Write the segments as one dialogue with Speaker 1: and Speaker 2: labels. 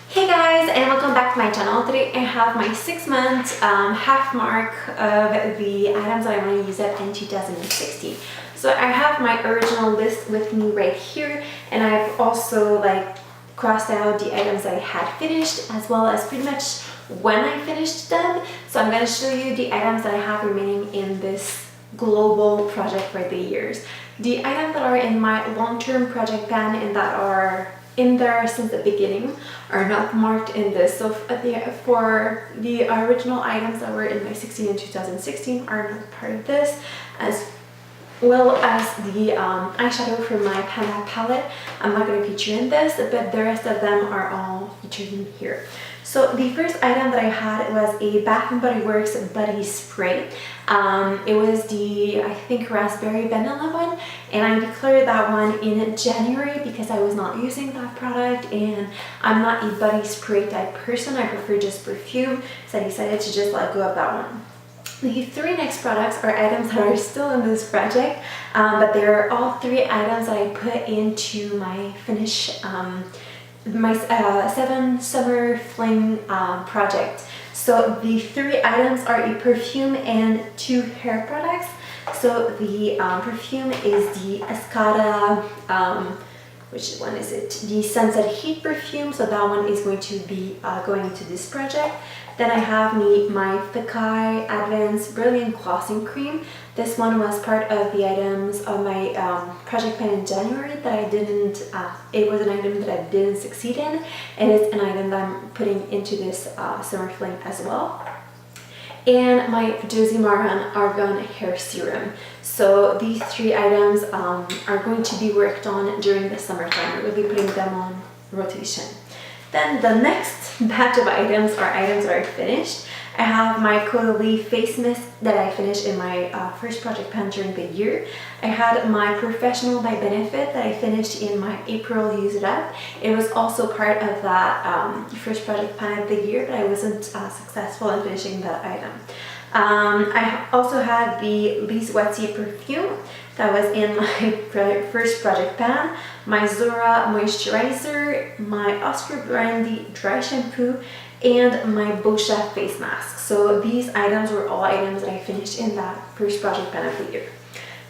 Speaker 1: Hey guys, and welcome back to my channel. Today I have my 6 month half mark of the items that I want to use up in 2016. So I have my original list with me right here, and I've also crossed out the items that I had finished as well as pretty much when I finished them. So I'm going to show you the items that I have remaining in this global project for the years. The items that are in my long-term project plan and that are in there since the beginning are not marked in this. So for the original items that were in my 16 and 2016 are not part of this, as well as the eyeshadow from my Panda palette. I'm not going to feature in this, but the rest of them are all featured in here. So the first item that I had was a Bath & Body Works body spray. It was the, I think, raspberry vanilla one, and I decluttered that one in January because I was not using that product and I'm not a body spray type person. I prefer just perfume, so I decided to just let go of that one. The three next products are items that are still in this project, but they're all three items that I put into my finish my 7 summer fling project. So the three items are a perfume and 2 hair products. So the perfume is the Escada, which one is it? The Sunset Heat perfume. So that one is going to be going to this project. Then I have my Fakai Advanced Brilliant Glossing Cream. This one was part of the items of my project plan in January that I didn't, it was an item that I didn't succeed in, and it's an item that I'm putting into this summer fling as well. And my Josie Maran Argan Hair Serum. So these three items are going to be worked on during the summertime. We'll be putting them on rotation. Then the next batch of items are items that are finished. I have my caudalie face mist that I finished in my first project plan during the year. I had my Porefessional by Benefit that I finished in my April Use It Up. It was also part of that first project plan of the year, but I wasn't successful in finishing that item. I also had the Lise Watier perfume that was in my first project pan, my Zorah moisturizer, my Oscar Brandy dry shampoo, and my boscia face mask. So these items were all items that I finished in that first project pan of the year.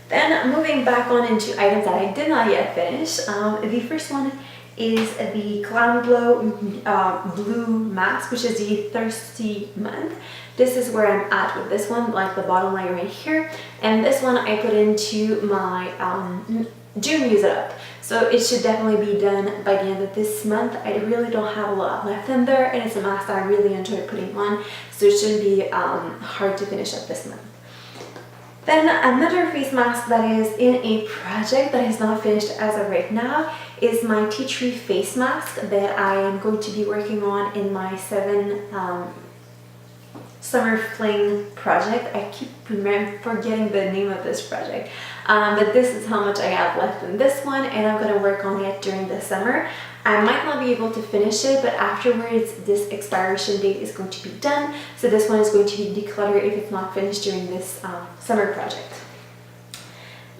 Speaker 1: Then moving back on into items that I did not yet finish, the first one is the glamglow blue mask, which is the thirsty month. This is where I'm at with this one, like the bottom layer right here, and this one I put into my June Use It Up. So it should definitely be done by the end of this month. I really don't have a lot left in there, and it's a mask that I really enjoy putting on, so it shouldn't be hard to finish up this month. Then another face mask that is in a project that is not finished as of right now is my tea tree face mask that I am going to be working on in my 7 summer fling project. I keep forgetting the name of this project, but this is how much I have left in this one, and I'm going to work on it during the summer. I might not be able to finish it, but afterwards this expiration date is going to be done, so this one is going to be decluttered if it's not finished during this summer project.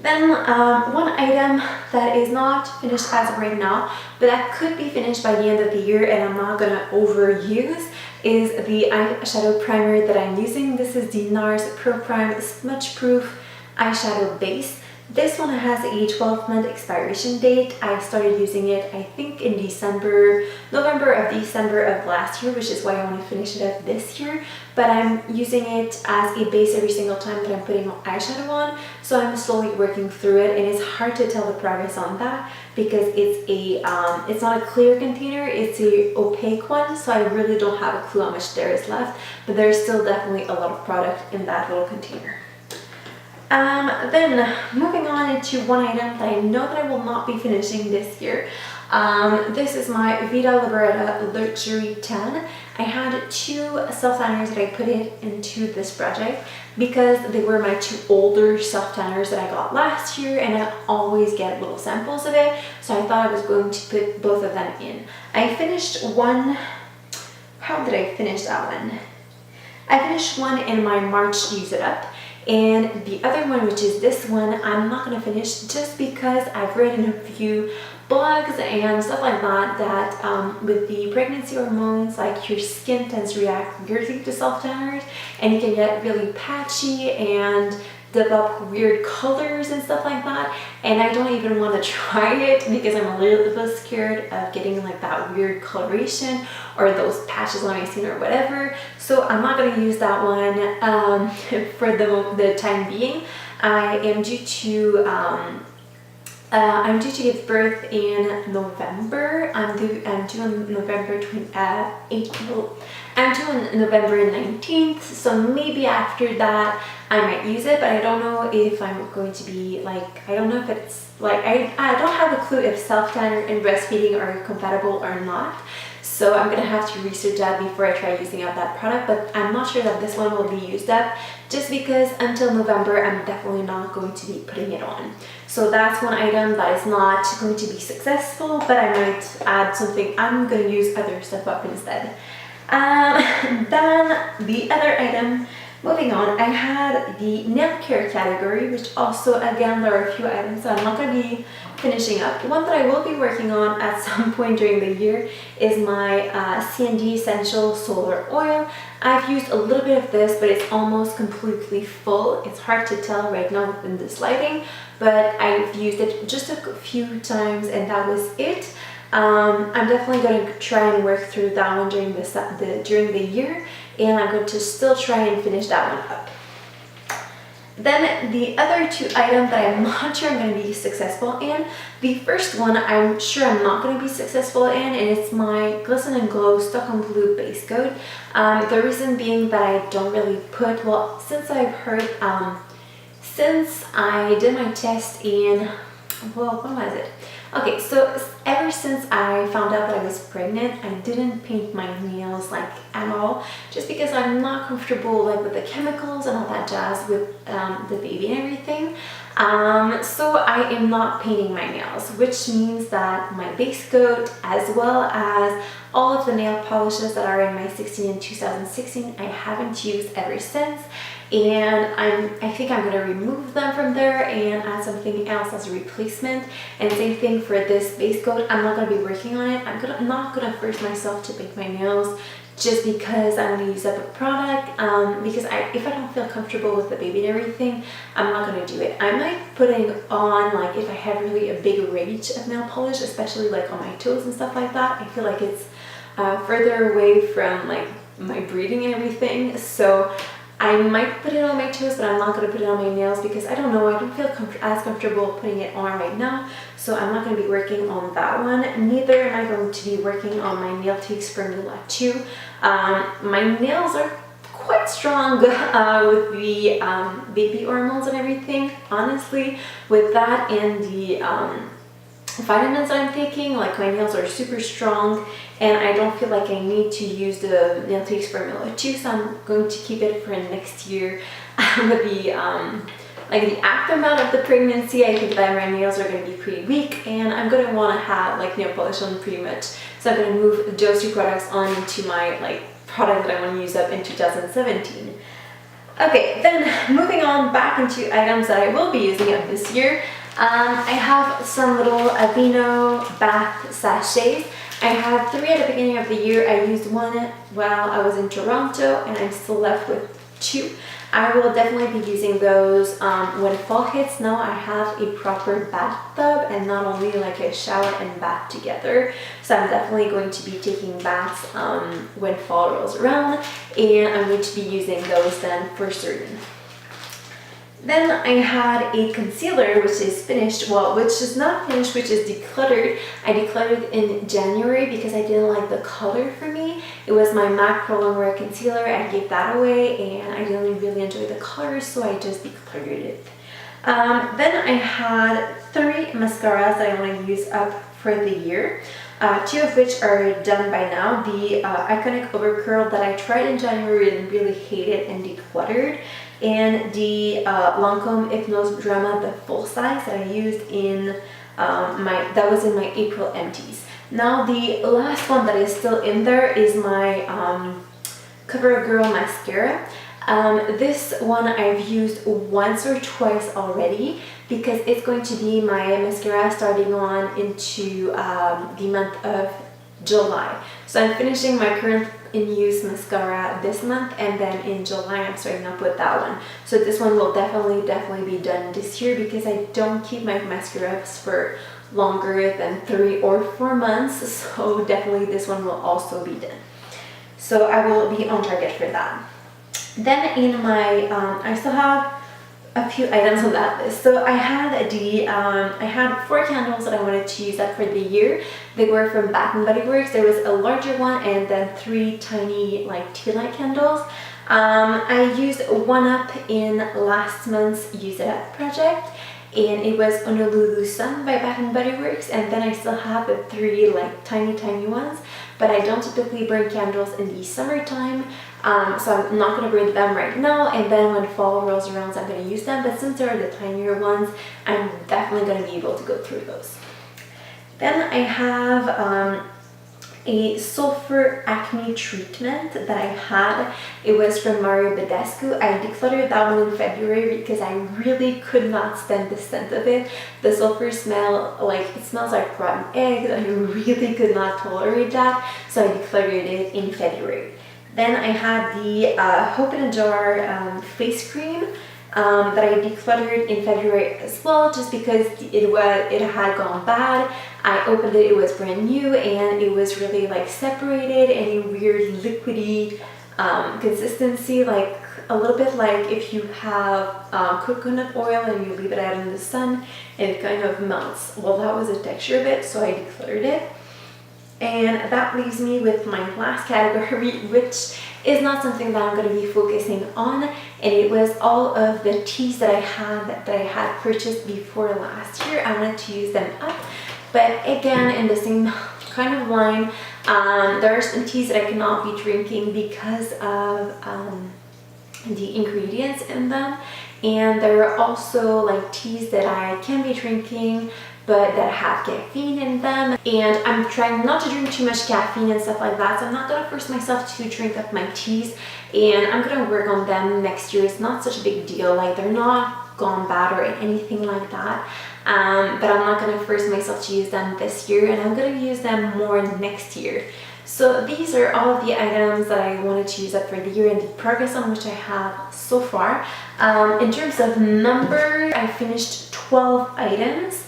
Speaker 1: Then one item that is not finished as of right now, but that could be finished by the end of the year and I'm not going to overuse, is the eyeshadow primer that I'm using. This is the Nars Pro Prime Smudge Proof Eyeshadow Base. This one has a 12-month expiration date. I started using it, I think, in November of December of last year, which is why I want to finish it up this year. But I'm using it as a base every single time that I'm putting eyeshadow on, so I'm slowly working through it, and it's hard to tell the progress on that because it's not a clear container, it's a opaque one, so I really don't have a clue how much there is left, but there's still definitely a lot of product in that little container. Then moving on into one item that I know that I will not be finishing this year. This is my Vita Liberata Luxury Tan. I had 2 self-tanners that I put into this project because they were my 2 older self-tanners that I got last year, and I always get little samples of it, so I thought I was going to put both of them in. I finished one. How did I finish that one? I finished one in my March Use It Up, And the other one, which is this one, I'm not going to finish just because I've read in a few blogs and stuff like that that with the pregnancy hormones, like your skin tends to react weirdly to self-tanners, and you can get really patchy and develop weird colors and stuff like that. And I don't even want to try it because I'm a little bit scared of getting like that weird coloration or those patches on my skin or whatever. So I'm not going to use that one for the time being. I am due to I'm due to give birth in November. I'm due on November 18th. I'm due on November 19th, so maybe after that I might use it, but I don't know if I'm going to be like, I don't know if it's like, I don't have a clue if self-tanner and breastfeeding are compatible or not. So I'm gonna have to research that before I try using up that product, but I'm not sure that this one will be used up just because until November I'm definitely not going to be putting it on. So that's one item that is not going to be successful, but I might add something. I'm gonna use other stuff up instead. Then the other item, moving on, I had the nail care category, which also, again, there are a few items that I'm not going to be finishing up. One that I will be working on at some point during the year is my CND Essential Solar Oil. I've used a little bit of this, but it's almost completely full. It's hard to tell right now within this lighting, but I've used it just a few times and that was it. I'm definitely going to try and work through that one during the year, and I'm going to still try and finish that one up. Then the other two items that I'm not sure I'm going to be successful in. The first one I'm sure I'm not going to be successful in, and it's my Glisten and Glow Stockholm Blue base coat. The reason being that I don't really put, well, since I've heard, since I did my test in, well, when was it? Okay, so ever since I found out that I was pregnant, I didn't paint my nails like at all, just because I'm not comfortable like with the chemicals and all that jazz with the baby and everything. So I am not painting my nails, which means that my base coat as well as all of the nail polishes that are in my 16 and 2016 I haven't used ever since. And I think I'm going to remove them from there and add something else as a replacement. And same thing for this base coat. I'm not going to be working on it. I'm not going to force myself to paint my nails just because I want to use up a product. Because if I don't feel comfortable with the baby and everything, I'm not going to do it. I might put it on like if I have really a big range of nail polish, especially like on my toes and stuff like that. I feel like it's further away from like my breathing and everything. So I might put it on my toes, but I'm not going to put it on my nails because I don't know, I don't feel as comfortable putting it on right now. So I'm not going to be working on that one. Neither am I going to be working on my nailtiques Formula 2. My nails are quite strong with the baby hormones and everything. Honestly, with that and the vitamins I'm taking, like my nails are super strong and I don't feel like I need to use the nailtiques Formula 2, so I'm going to keep it for next year. With the like the aftermath of the pregnancy, I think that my nails are going to be pretty weak and I'm going to want to have like nail polish on pretty much. So I'm going to move those two products on into my like product that I want to use up in 2017. Okay, then moving on back into items that I will be using up this year. I have some little Aveeno bath sachets. I had 3 at the beginning of the year. I used one while I was in Toronto and I'm still left with 2. I will definitely be using those when fall hits. Now I have a proper bathtub and not only like a shower and bath together. So I'm definitely going to be taking baths when fall rolls around, and I'm going to be using those then for certain. Then I had a concealer which is finished, well, which is not finished, which is decluttered. I decluttered in January because I didn't like the color for me. It was my MAC Pro Longwear concealer. I gave that away and I didn't really enjoy the color, so I just decluttered it. Then I had 3 mascaras that I want to use up for the year. 2 of which are done by now. The iconic overcurl that I tried in January and really hated and decluttered, and the Lancome Hypnose Drama, the full size that I used in that was in my April empties. Now the last one that is still in there is my CoverGirl mascara. This one I've used once or twice already because it's going to be my mascara starting on into the month of July. So I'm finishing my current in use mascara this month, and then in July I'm starting up with that one. So this one will definitely be done this year because I don't keep my mascaras for longer than 3 or 4 months. So definitely this one will also be done. So I will be on target for that. Then in my, I still have a few items on that list. So I had I had 4 candles that I wanted to use up for the year. They were from Bath and Body Works. There was a larger one and then 3 tiny like tea light candles. I used one up in last month's Use It Up project, and it was Honolulu Sun by Bath and Body Works, and then I still have the 3 like tiny ones, but I don't typically burn candles in the summertime. So I'm not going to burn them right now, and then when fall rolls around I'm going to use them, but since they're the tinier ones, I'm definitely going to be able to go through those. Then I have a sulfur acne treatment that I had. It was from Badescu. I decluttered that one in February because I really could not stand the scent of it. The sulfur smell, like it smells like rotten eggs. I really could not tolerate that, so I decluttered it in February. Then I had the Hope in a Jar face cream that I decluttered in February as well, just because it had gone bad. I opened it, it was brand new, and it was really like separated and a weird liquidy consistency, like a little bit like if you have coconut oil and you leave it out in the sun and it kind of melts. Well, that was the texture of it, so I decluttered it. And that leaves me with my last category, which is not something that I'm going to be focusing on, and it was all of the teas that I had purchased before last year. I wanted to use them up, but again in the same kind of line, there are some teas that I cannot be drinking because of the ingredients in them, and there are also like teas that I can be drinking but that have caffeine in them, and I'm trying not to drink too much caffeine and stuff like that, so I'm not gonna force myself to drink up my teas, and I'm gonna work on them next year. It's not such a big deal, like they're not gone bad or anything like that, but I'm not gonna force myself to use them this year, and I'm gonna use them more next year. So these are all of the items that I wanted to use up for the year and the progress on which I have so far. In terms of number, I finished 12 items,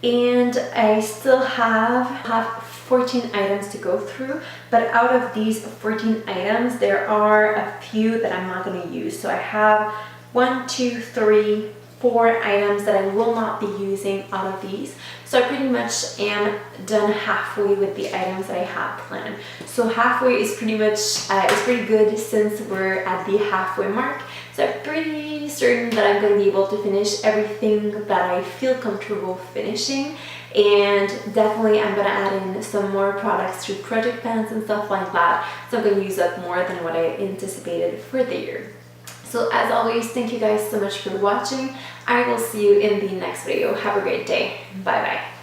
Speaker 1: and I still have 14 items to go through, but out of these 14 items there are a few that I'm not going to use. So I have 1, 2, 3, 4 items that I will not be using out of these. So I pretty much am done halfway with the items that I have planned. So halfway is pretty much, it's pretty good since we're at the halfway mark. So I'm pretty certain that I'm going to be able to finish everything that I feel comfortable finishing. And definitely I'm going to add in some more products through project pans and stuff like that. So I'm going to use up more than what I anticipated for the year. So as always, thank you guys so much for watching. I will see you in the next video. Have a great day. Bye bye.